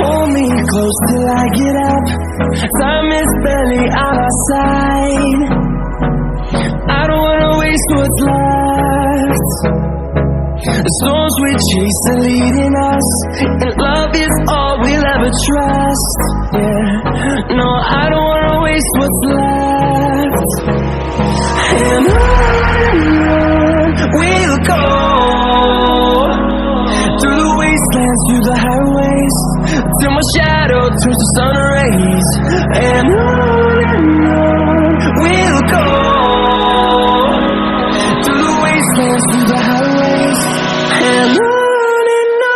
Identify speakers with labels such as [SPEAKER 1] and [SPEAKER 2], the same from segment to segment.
[SPEAKER 1] Hold me close till I get up. Time is barely on our side. I don't wanna waste what's left. The storms we chase are leading us, and love is all we'll ever trust. Yeah, no, I don't wanna waste what's left. And on we'll go, through the wastelands, through the highways, till my shadow turns to sun rays. And on we'll go, through the wastelands, through the highways, and on we'll go.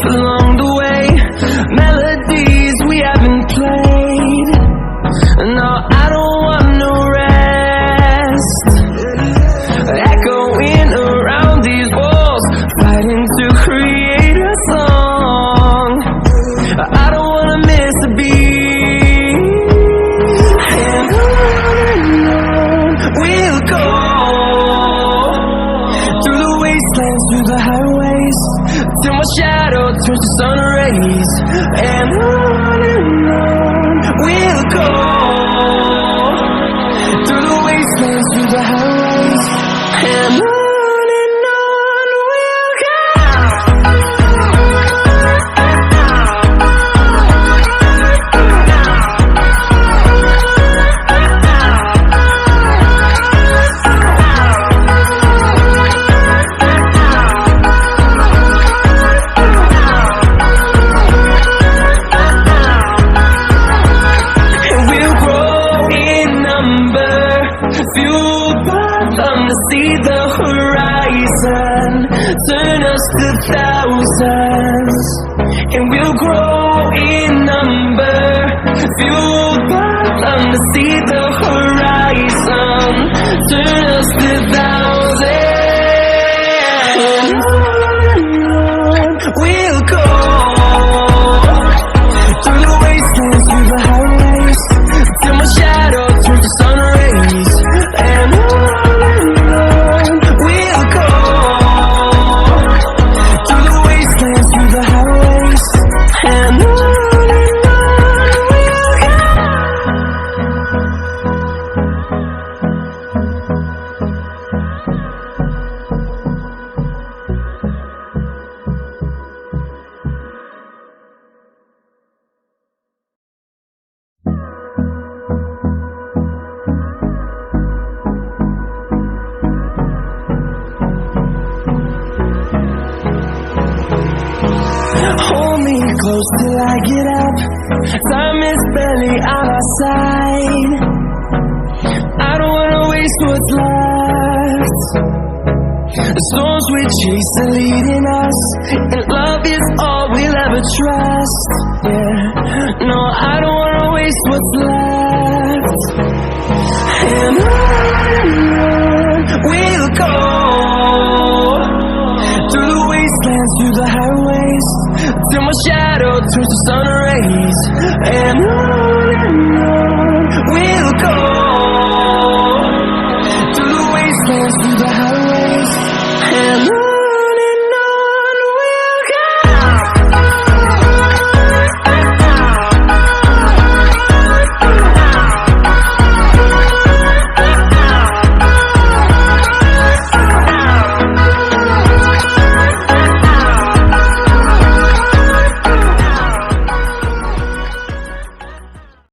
[SPEAKER 1] Along the way, melodies we haven't played. No, I don't want no rest. Echoing around these walls, fighting to create a song. I don't wanna miss a beat. And on we'll go, through the wastelands, through the highways, till my shadow turns to sun rays. And on we'll go, through the wastelands, through the highways, and on we'll go. Fueled by them to see the horizon, turn us to thousands, and we'll grow in number. Fueled by them to see the horizon, turn us to thousands, and on we'll go, through the wastelands, through the highways, till my shadow turns to sun rays. And on we'll go, through the wastelands, through the highways, and on we'll go. Hold me close till I get up. Time is barely on our side. I don't wanna waste what's left. The storms we chase are leading us, and love is all we'll ever trust. Yeah, no, I don't wanna waste what's left. And on we'll go, through the wastelands, through the highways, till my shadow turns to sun rays. And on